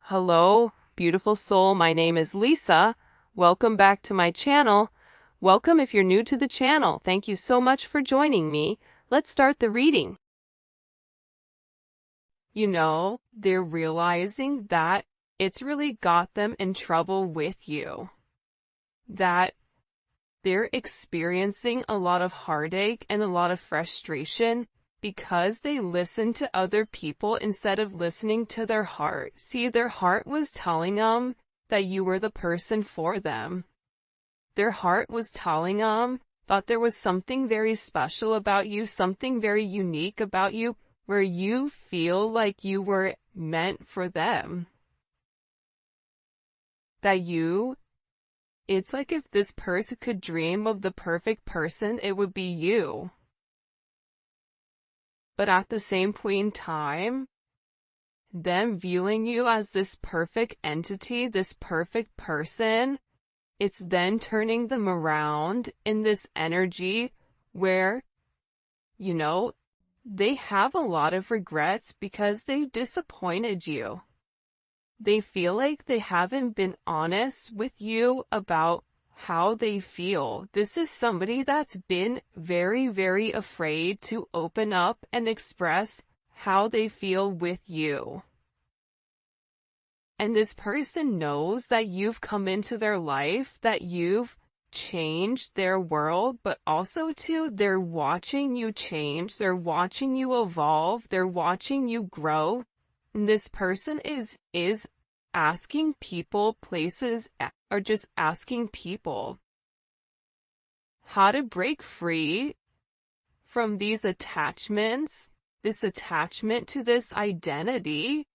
Hello, beautiful soul. My name is Lisa. Welcome back to my channel. Welcome if you're new to the channel. Thank you so much for joining me. Let's start the reading. They're realizing that it's really got them in trouble with you. That they're experiencing a lot of heartache and a lot of frustration because they listen to other people instead of listening to their heart. See, their heart was telling them that you were the person for them. Their heart was telling them, thought there was something very special about you, something very unique about you, where you feel like you were meant for them. It's like if this person could dream of the perfect person, it would be you. But at the same point in time, them viewing you as this perfect entity, this perfect person, it's then turning them around in this energy where, they have a lot of regrets because they disappointed you. They feel like they haven't been honest with you about how they feel. This is somebody that's been very, very afraid to open up and express how they feel with you. And this person knows that you've come into their life, that you've changed their world, but also too, they're watching you change, they're watching you evolve, they're watching you grow. And this person is asking people, places, or just asking people how to break free from these attachments, this attachment to this identity,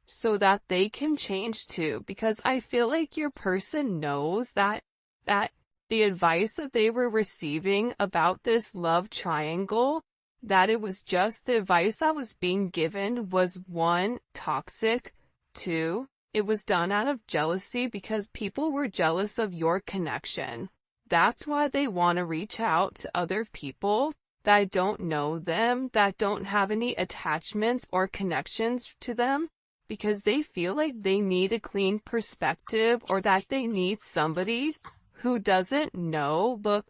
so that they can change too. Because I feel like your person knows that the advice that they were receiving about this love triangle, that it was just the advice that was being given was 1, toxic, 2, it was done out of jealousy because people were jealous of your connection. That's why they want to reach out to other people that don't know them, that don't have any attachments or connections to them, because they feel like they need a clean perspective, or that they need somebody who doesn't know. Look,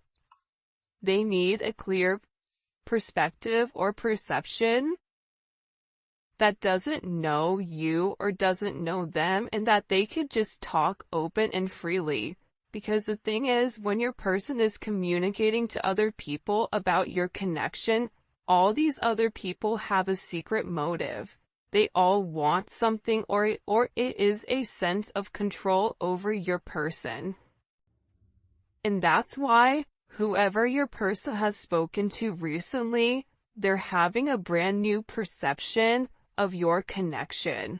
they need a clear perspective or perception that doesn't know you or doesn't know them, and that they could just talk open and freely. Because the thing is, when your person is communicating to other people about your connection, all these other people have a secret motive. They all want something, or it is a sense of control over your person. And that's why whoever your person has spoken to recently, they're having a brand new perception of your connection.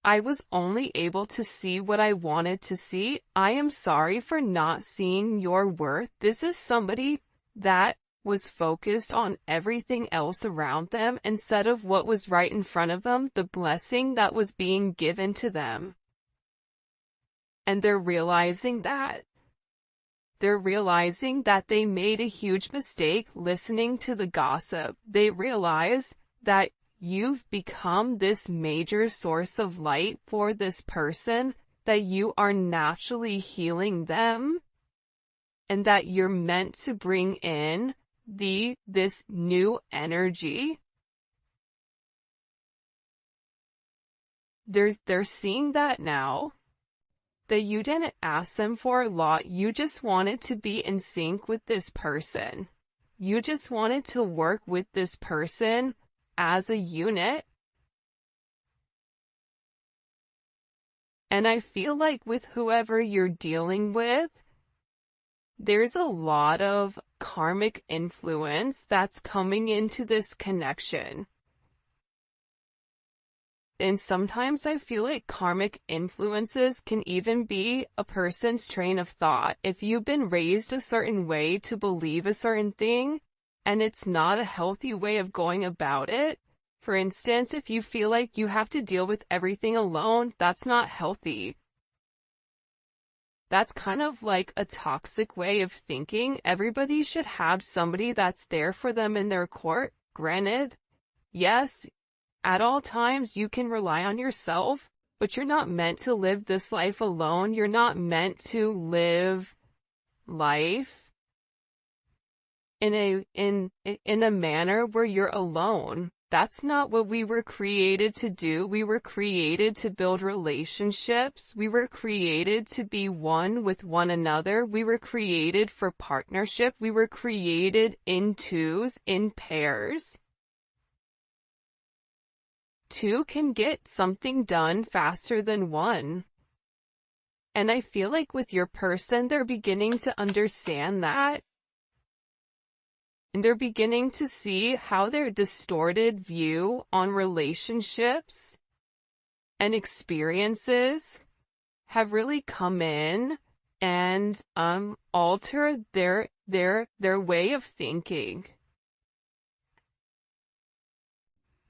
I was only able to see what I wanted to see. I am sorry for not seeing your worth. This is somebody that was focused on everything else around them instead of what was right in front of them, the blessing that was being given to them. And they're realizing that. They're realizing that they made a huge mistake listening to the gossip. They realize that you've become this major source of light for this person, that you are naturally healing them, and that you're meant to bring in this new energy. They're seeing that now, that you didn't ask them for a lot. You just wanted to be in sync with this person. You just wanted to work with this person as a unit. And I feel like with whoever you're dealing with, there's a lot of karmic influence that's coming into this connection. And sometimes I feel like karmic influences can even be a person's train of thought. If you've been raised a certain way to believe a certain thing, and it's not a healthy way of going about it. For instance, if you feel like you have to deal with everything alone, that's not healthy. That's kind of like a toxic way of thinking. Everybody should have somebody that's there for them in their court. Granted, yes, at all times you can rely on yourself, but you're not meant to live this life alone. You're not meant to live life in a manner where you're alone. That's not what we were created to do. We were created to build relationships. We were created to be one with one another. We were created for partnership. We were created in twos, in pairs. Two can get something done faster than one. And I feel like with your person, they're beginning to understand that. And they're beginning to see how their distorted view on relationships and experiences have really come in and alter their way of thinking.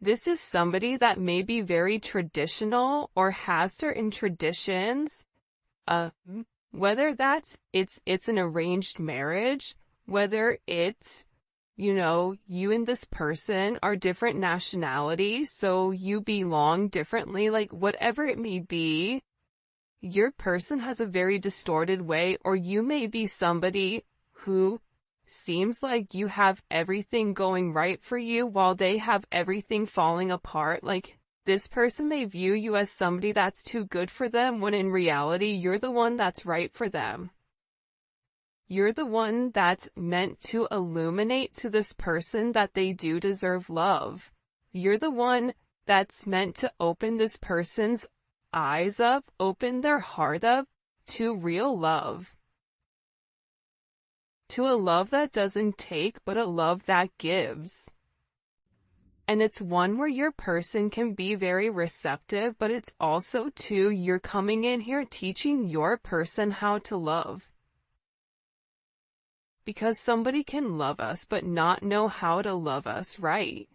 This is somebody that may be very traditional or has certain traditions, whether that's it's an arranged marriage, whether it's, you know, you and this person are different nationalities, so you belong differently, like whatever it may be, your person has a very distorted way, or you may be somebody who seems like you have everything going right for you while they have everything falling apart. Like, this person may view you as somebody that's too good for them, when in reality, you're the one that's right for them. You're the one that's meant to illuminate to this person that they do deserve love. You're the one that's meant to open this person's eyes up, open their heart up to real love. To a love that doesn't take, but a love that gives. And it's one where your person can be very receptive, but it's also too, you're coming in here teaching your person how to love. Because somebody can love us, but not know how to love us right.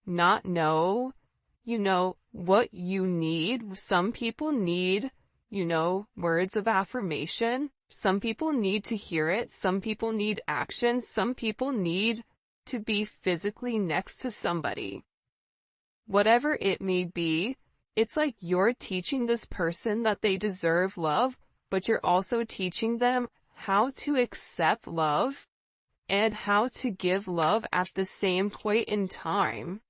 Not know, you know, what you need. Some people need, you know, words of affirmation. Some people need to hear it. Some people need action. Some people need to be physically next to somebody. Whatever it may be, it's like you're teaching this person that they deserve love, but you're also teaching them how to accept love and how to give love at the same point in time.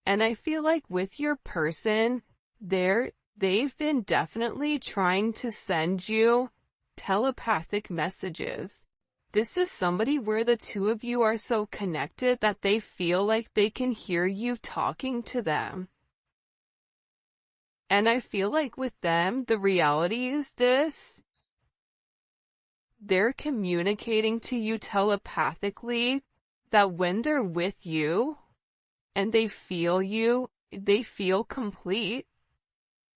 And I feel like with your person, they've been definitely trying to send you telepathic messages. This is somebody where the two of you are so connected that they feel like they can hear you talking to them. And I feel like with them, the reality is this: they're communicating to you telepathically that when they're with you and they feel complete.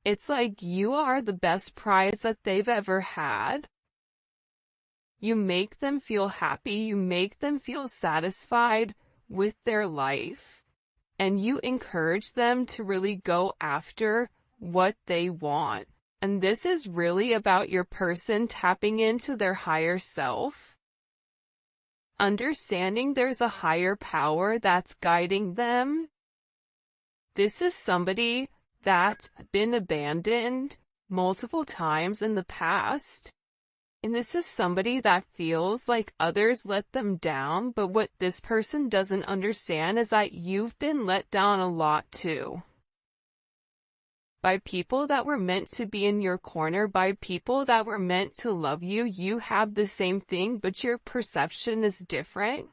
It's like you are the best prize that they've ever had. You make them feel happy, you make them feel satisfied with their life, and you encourage them to really go after what they want. And this is really about your person tapping into their higher self, understanding there's a higher power that's guiding them. This is somebody that's been abandoned multiple times in the past. And this is somebody that feels like others let them down, but what this person doesn't understand is that you've been let down a lot too. By people that were meant to be in your corner, by people that were meant to love you. You have the same thing, but your perception is different.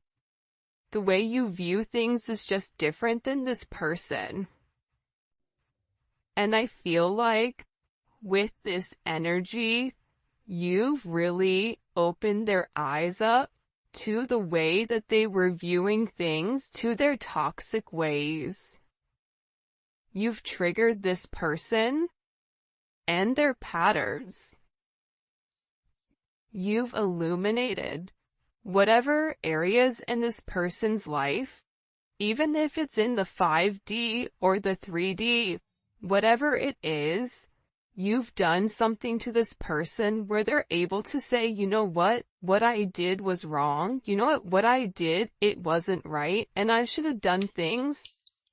The way you view things is just different than this person. And I feel like with this energy, you've really opened their eyes up to the way that they were viewing things, to their toxic ways. You've triggered this person and their patterns. You've illuminated whatever areas in this person's life, even if it's in the 5D or the 3D, whatever it is, you've done something to this person where they're able to say, you know what I did was wrong. You know what I did, it wasn't right, and I should have done things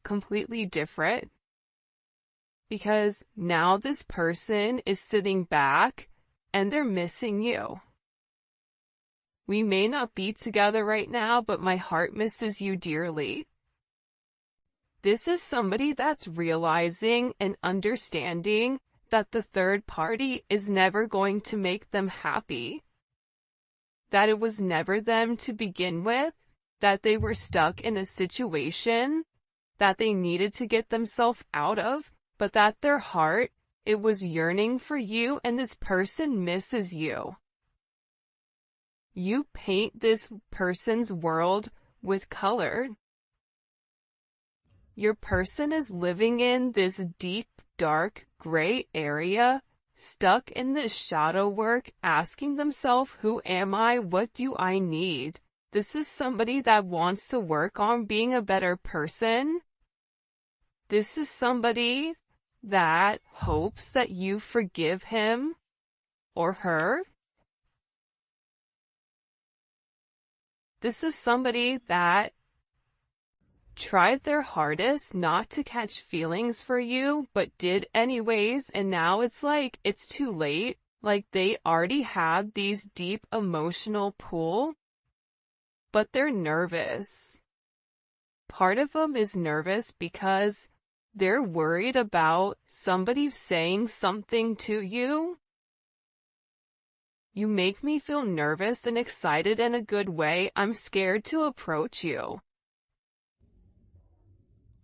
completely different. Because now this person is sitting back and they're missing you. We may not be together right now, but my heart misses you dearly. This is somebody that's realizing and understanding that the third party is never going to make them happy. That it was never them to begin with, that they were stuck in a situation that they needed to get themselves out of, but that their heart, it was yearning for you, and this person misses you. You paint this person's world with color. Your person is living in this deep, dark, gray area, stuck in this shadow work, asking themselves, who am I? What do I need? This is somebody that wants to work on being a better person. This is somebody that hopes that you forgive him or her. This is somebody that tried their hardest not to catch feelings for you, but did anyways, and now it's like, it's too late. Like, they already had these deep emotional pull, but they're nervous. Part of them is nervous because they're worried about somebody saying something to you. You make me feel nervous and excited in a good way. I'm scared to approach you.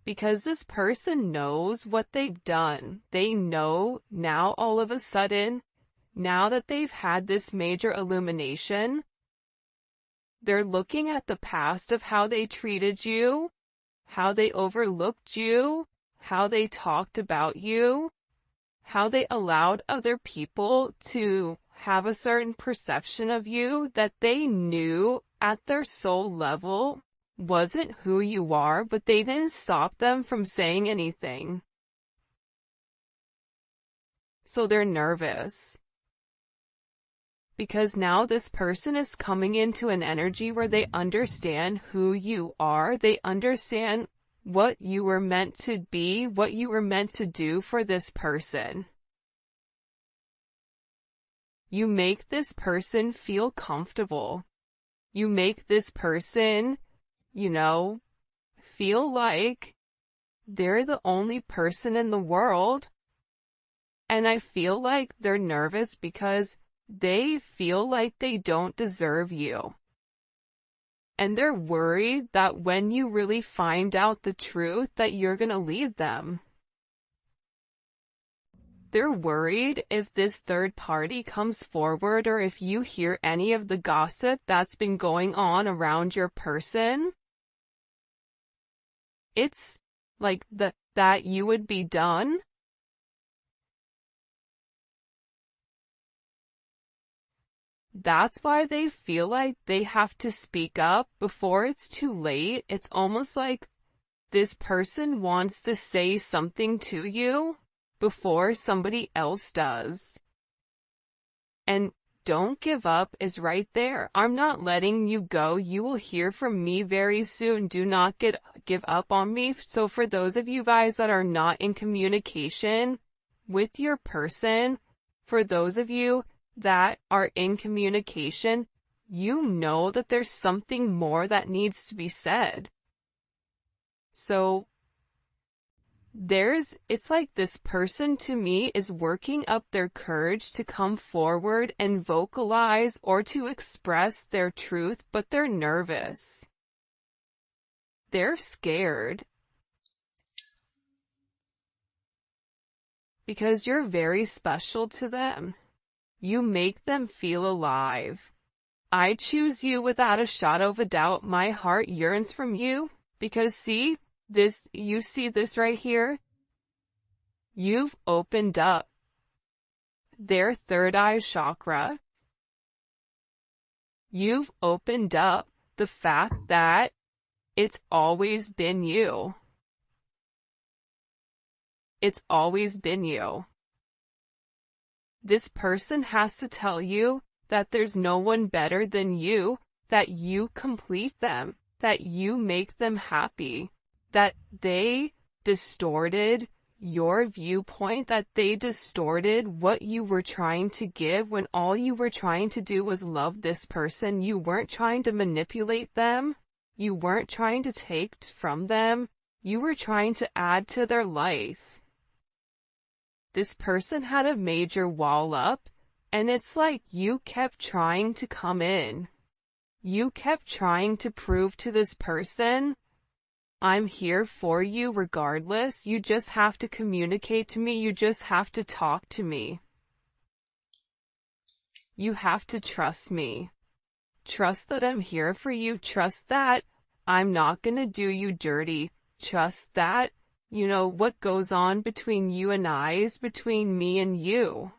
Because this person knows what they've done. They know now all of a sudden, now that they've had this major illumination, they're looking at the past of how they treated you, how they overlooked you, how they talked about you, how they allowed other people to have a certain perception of you that they knew at their soul level wasn't who you are, but they didn't stop them from saying anything. So they're nervous. Because now this person is coming into an energy where they understand who you are, they understand what you were meant to be, what you were meant to do for this person. You make this person feel comfortable. You make this person, feel like they're the only person in the world. And I feel like they're nervous because they feel like they don't deserve you. And they're worried that when you really find out the truth, that you're gonna leave them. They're worried if this third party comes forward, or if you hear any of the gossip that's been going on around your person. It's like that you would be done. That's why they feel like they have to speak up before it's too late. It's almost like this person wants to say something to you before somebody else does. And don't give up is right there. I'm not letting you go. You will hear from me very soon. Do not give up on me. So for those of you guys that are not in communication with your person, for those of you that are in communication, you know that there's something more that needs to be said. So it's like this person to me is working up their courage to come forward and vocalize or to express their truth, but they're nervous. They're scared. Because you're very special to them. You make them feel alive. I choose you without a shadow of a doubt. My heart yearns from you because you see this right here? You've opened up their third eye chakra. You've opened up the fact that it's always been you. It's always been you. This person has to tell you that there's no one better than you, that you complete them, that you make them happy, that they distorted your viewpoint, that they distorted what you were trying to give when all you were trying to do was love this person. You weren't trying to manipulate them. You weren't trying to take from them. You were trying to add to their life. This person had a major wall up, and it's like you kept trying to come in. You kept trying to prove to this person, I'm here for you regardless. You just have to communicate to me. You just have to talk to me. You have to trust me. Trust that I'm here for you. Trust that I'm not gonna do you dirty. Trust that, what goes on between you and I is between me and you.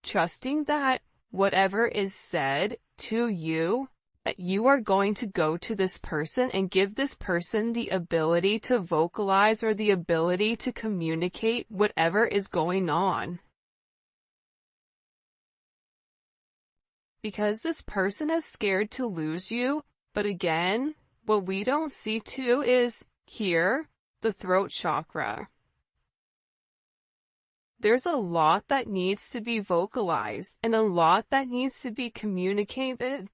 Trusting that whatever is said to you, that you are going to go to this person and give this person the ability to vocalize or the ability to communicate whatever is going on. Because this person is scared to lose you, but again, what we don't see too is here, the throat chakra. There's a lot that needs to be vocalized and a lot that needs to be communicated.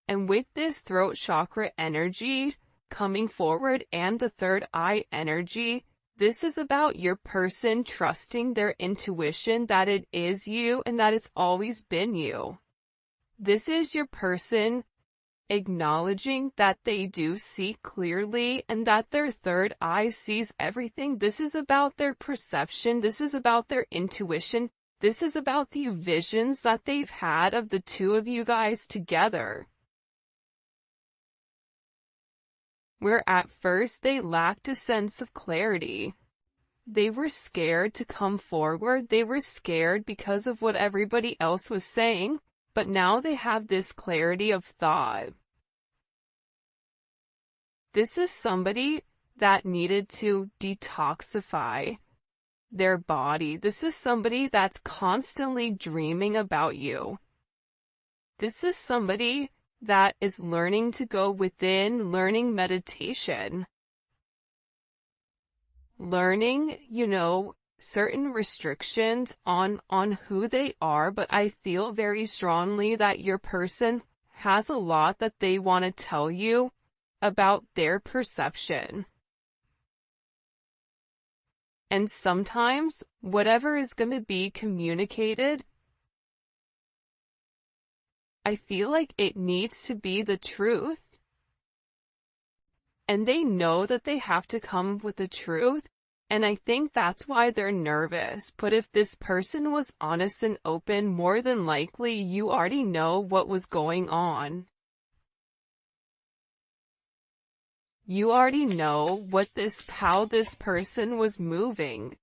And with this throat chakra energy coming forward and the third eye energy, this is about your person trusting their intuition that it is you and that it's always been you. This is your person acknowledging that they do see clearly and that their third eye sees everything. This is about their perception. This is about their intuition. This is about the visions that they've had of the two of you guys together. Where at first they lacked a sense of clarity. They were scared to come forward. They were scared because of what everybody else was saying. But now they have this clarity of thought. This is somebody that needed to detoxify their body. This is somebody that's constantly dreaming about you. This is somebody that is learning to go within, learning meditation. Learning, certain restrictions on who they are, but I feel very strongly that your person has a lot that they want to tell you about their perception. And sometimes, whatever is going to be communicated, I feel like it needs to be the truth. And they know that they have to come with the truth. And I think that's why they're nervous. But if this person was honest and open, more than likely you already know what was going on. You already know how this person was moving.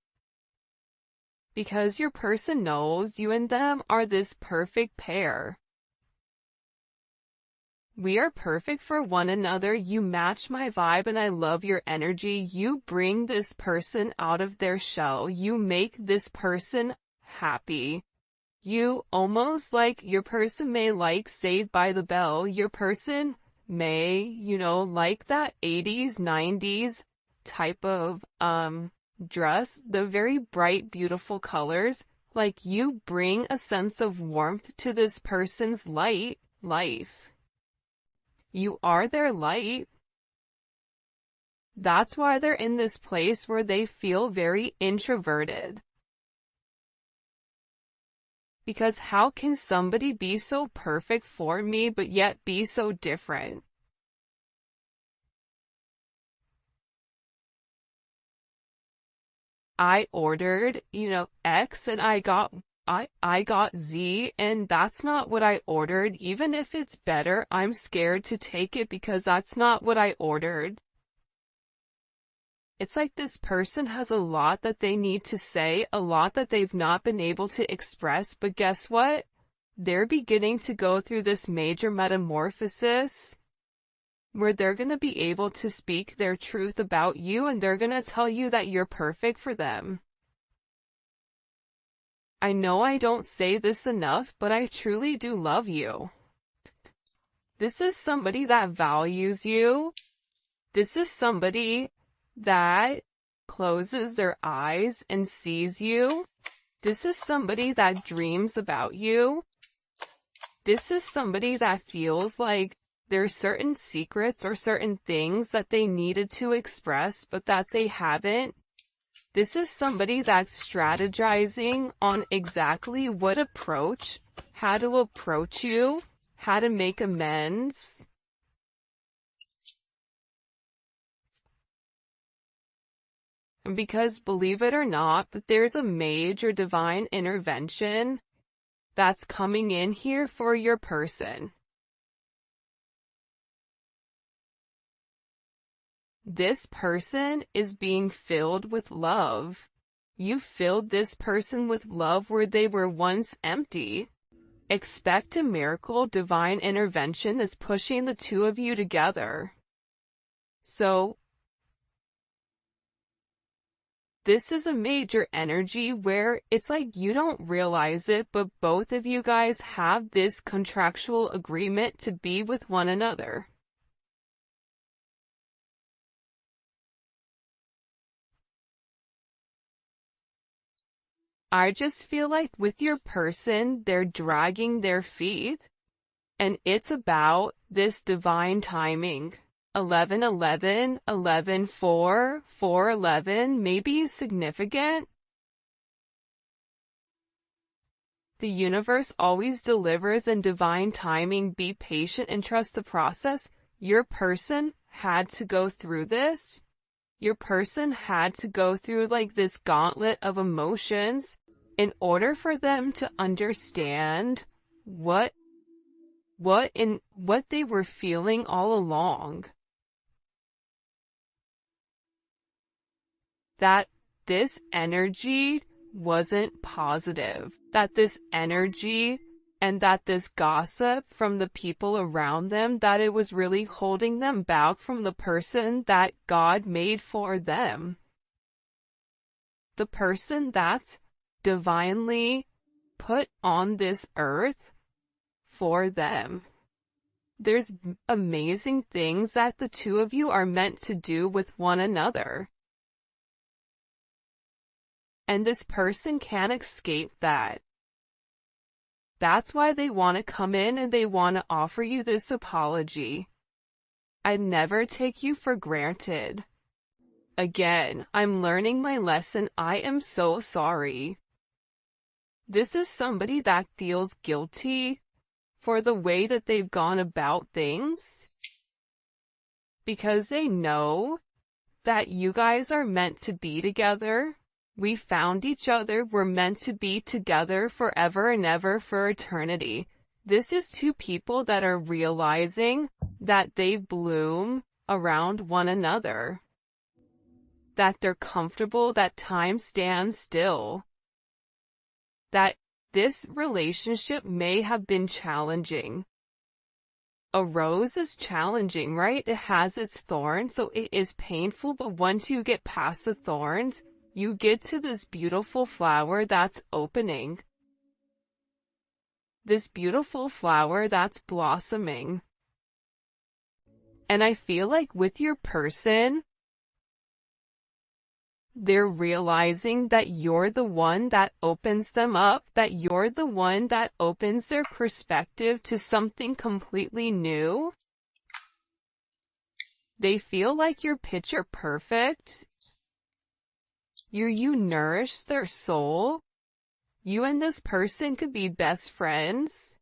Because your person knows you and them are this perfect pair. We are perfect for one another. You match my vibe and I love your energy. You bring this person out of their shell. You make this person happy. You almost your person may like Saved by the Bell. Your person may, like that 80s, 90s type of, dress. The very bright, beautiful colors. You bring a sense of warmth to this person's life. You are their light. That's why they're in this place where they feel very introverted. Because how can somebody be so perfect for me but yet be so different? I ordered, X and I got Z, and that's not what I ordered. Even if it's better, I'm scared to take it because that's not what I ordered. It's like this person has a lot that they need to say, a lot that they've not been able to express, but guess what? They're beginning to go through this major metamorphosis where they're going to be able to speak their truth about you, and they're going to tell you that you're perfect for them. I know I don't say this enough, but I truly do love you. This is somebody that values you. This is somebody that closes their eyes and sees you. This is somebody that dreams about you. This is somebody that feels like there's certain secrets or certain things that they needed to express but that they haven't. This is somebody that's strategizing on exactly what approach, how to approach you, how to make amends. And because, believe it or not, but there's a major divine intervention that's coming in here for your person. This person is being filled with love. You filled this person with love where they were once empty. Expect a miracle, divine intervention that's pushing the two of you together. So, this is a major energy where it's like you don't realize it, but both of you guys have this contractual agreement to be with one another. I just feel like with your person, they're dragging their feet, and it's about this divine timing. 11-11, 11-4, 4-11 may be significant. The universe always delivers in divine timing. Be patient and trust the process. Your person had to go through this. Your person had to go through like this gauntlet of emotions in order for them to understand what they were feeling all along. That this energy wasn't positive, that this energy and that this gossip from the people around them, that it was really holding them back from the person that God made for them. The person that's divinely put on this earth for them. There's amazing things that the two of you are meant to do with one another. And this person can't escape that. That's why they want to come in and they want to offer you this apology. I'd never take you for granted. Again, I'm learning my lesson. I am so sorry. This is somebody that feels guilty for the way that they've gone about things, because they know that you guys are meant to be together. We found each other. We're meant to be together forever and ever, for eternity. This is two people that are realizing that they bloom around one another, that they're comfortable, that time stands still, that this relationship may have been challenging. A rose is challenging, right? It has its thorns, so it is painful, but once you get past the thorns, you get to this beautiful flower that's opening. This beautiful flower that's blossoming. And I feel like with your person, they're realizing that you're the one that opens them up, that you're the one that opens their perspective to something completely new. They feel like you're picture perfect. You nourish their soul. You and this person could be best friends.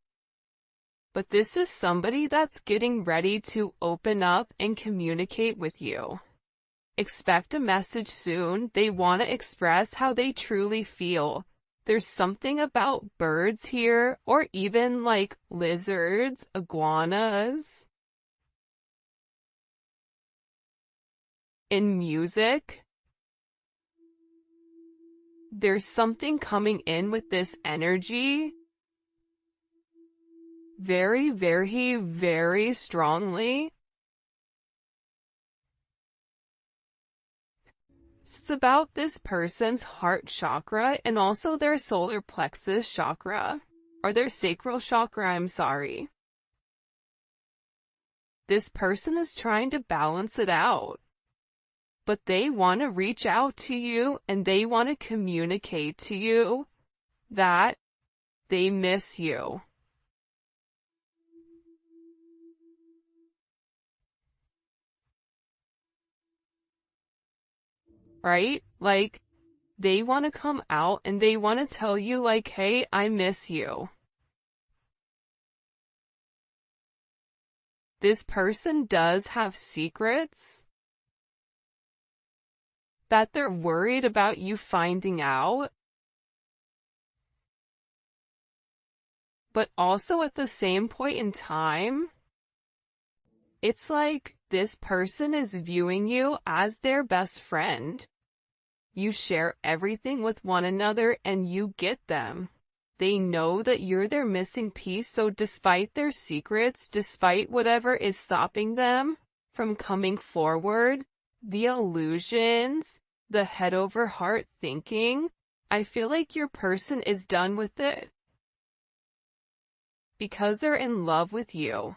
But this is somebody that's getting ready to open up and communicate with you. Expect a message soon. They want to express how they truly feel. There's something about birds here, or even like lizards, iguanas. In music, there's something coming in with this energy very, very, very strongly. It's about this person's heart chakra and also their solar plexus chakra, or their sacral chakra, I'm sorry. This person is trying to balance it out. but they want to reach out to you and they want to communicate to you that they miss you. Right? Like, they want to come out and they want to tell you like, hey, I miss you. This person does have secrets that they're worried about you finding out, but also at the same point in time, it's like this person is viewing you as their best friend. You share everything with one another and you get them. They know that you're their missing piece, so despite their secrets, despite whatever is stopping them from coming forward, the illusions, the head over heart thinking, I feel like your person is done with it. Because they're in love with you.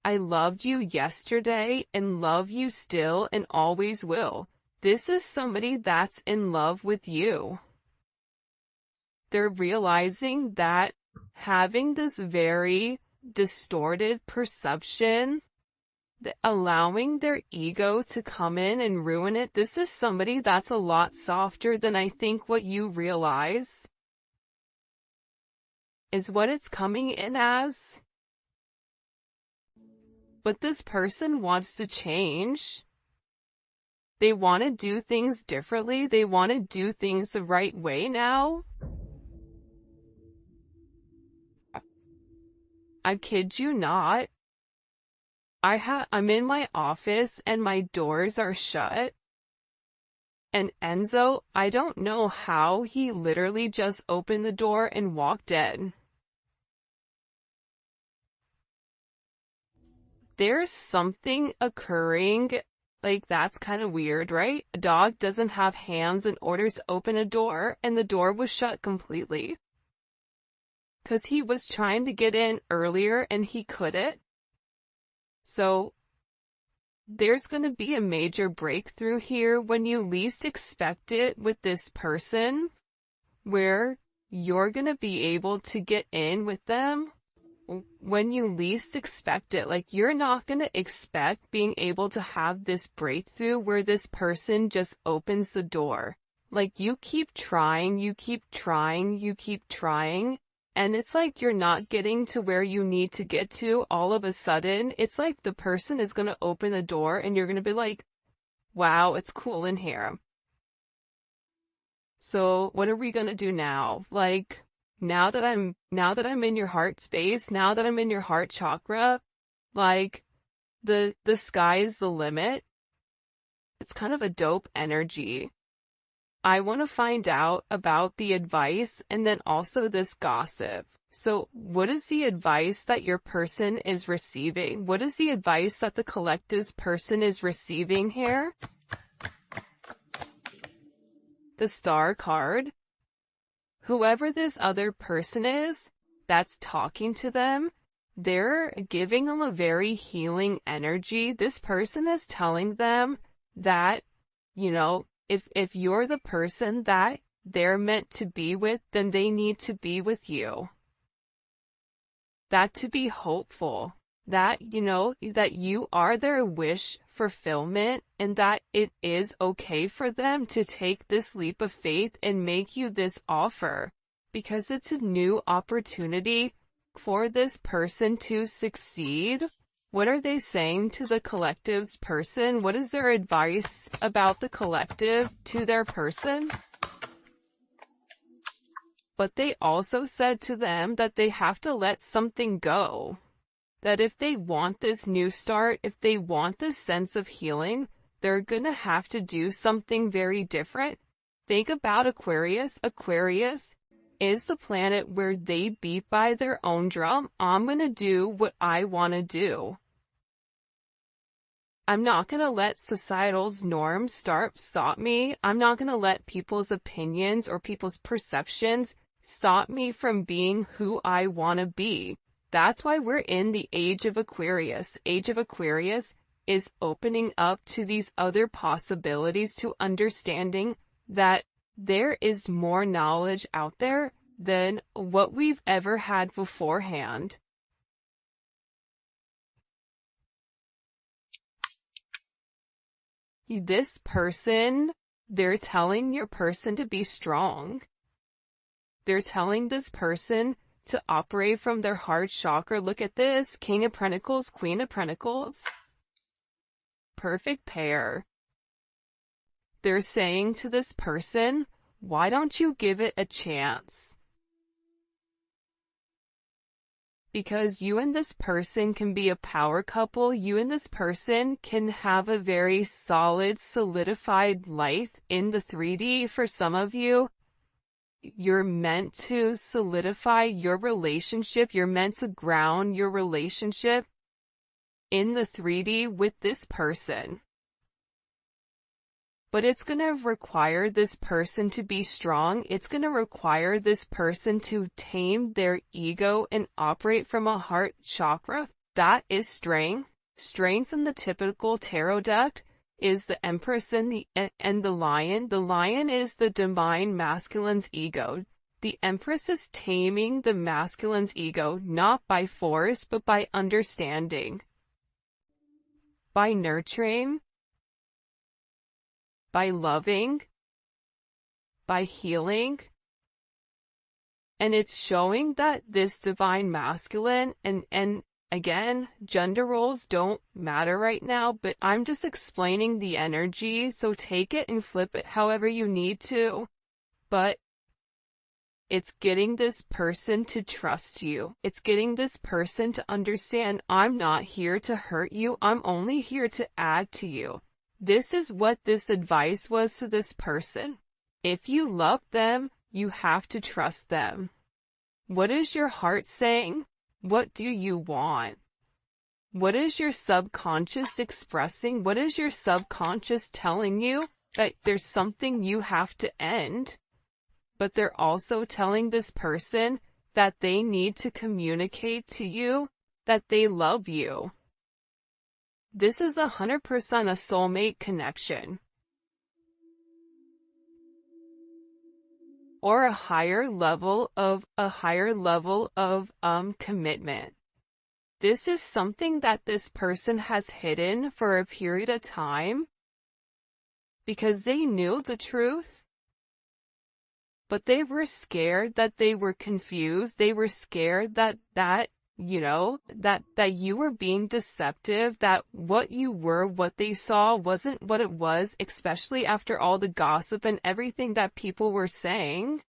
I loved you yesterday and love you still and always will. This is somebody that's in love with you. They're realizing that having this very distorted perception, allowing their ego to come in and ruin it, this is somebody that's a lot softer than I think what you realize is what it's coming in as. But this person wants to change. They want to do things differently. They want to do things the right way now. I kid you not. I'm in my office and my doors are shut. And Enzo, I don't know how he literally just opened the door and walked in. There's something occurring, like that's kind of weird, right? A dog doesn't have hands in order to open a door, and the door was shut completely. 'Cause he was trying to get in earlier and he couldn't. So, there's gonna be a major breakthrough here when you least expect it with this person, where you're gonna be able to get in with them when you least expect it. Like, you're not going to expect being able to have this breakthrough where this person just opens the door. Like, you keep trying, you keep trying, you keep trying, and it's like you're not getting to where you need to get to all of a sudden. It's like the person is going to open the door and you're going to be like, wow, it's cool in here. So what are we going to do now? Like, now that I'm in your heart space, now that I'm in your heart chakra, like, the sky is the limit. It's kind of a dope energy. I want to find out about the advice and then also this gossip. So what is the advice that your person is receiving? What is the advice that the collective's person is receiving here? The Star card. Whoever this other person is that's talking to them, they're giving them a very healing energy. This person is telling them that, you know, if you're the person that they're meant to be with, then they need to be with you. That to be hopeful. That, you know, that you are their wish fulfillment and that it is okay for them to take this leap of faith and make you this offer because it's a new opportunity for this person to succeed. What are they saying to the collective's person? What is their advice about the collective to their person? But they also said to them that they have to let something go. That if they want this new start, if they want this sense of healing, they're gonna have to do something very different. Think about Aquarius. Aquarius is the planet where they beat by their own drum. I'm gonna do what I wanna do. I'm not gonna let societal's norms stop me. I'm not gonna let people's opinions or people's perceptions stop me from being who I wanna be. That's why we're in the age of Aquarius. Age of Aquarius is opening up to these other possibilities, to understanding that there is more knowledge out there than what we've ever had beforehand. This person, they're telling your person to be strong. They're telling this person to operate from their heart chakra. Look at this, King of Pentacles, Queen of Pentacles. Perfect pair. They're saying to this person, why don't you give it a chance? Because you and this person can be a power couple. You and this person can have a very solid, solidified life in the 3D. For some of you, you're meant to solidify your relationship. You're meant to ground your relationship in the 3D with this person. But it's going to require this person to be strong. It's going to require this person to tame their ego and operate from a heart chakra. That is strength. Strength in the typical tarot deck is the Empress and the Lion. The Lion is the divine masculine's ego. The Empress is taming the masculine's ego, not by force, but by understanding, by nurturing, by loving, by healing. And it's showing that this divine masculine, and again, gender roles don't matter right now, but I'm just explaining the energy, so take it and flip it however you need to. But it's getting this person to trust you. It's getting this person to understand, I'm not here to hurt you, I'm only here to add to you. This is what this advice was to this person. If you love them, you have to trust them. What is your heart saying? What do you want? What is your subconscious expressing? What is your subconscious telling you? That there's something you have to end. But they're also telling this person that they need to communicate to you that they love you. This is 100% a soulmate connection. Or a higher level of commitment. This is something that this person has hidden for a period of time because they knew the truth, but they were scared, that they were confused. They were scared that you were being deceptive, that what you were, what they saw wasn't what it was, especially after all the gossip and everything that people were saying.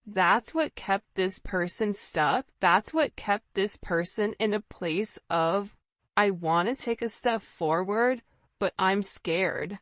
That's what kept this person stuck. That's what kept this person in a place of, I want to take a step forward, but I'm scared.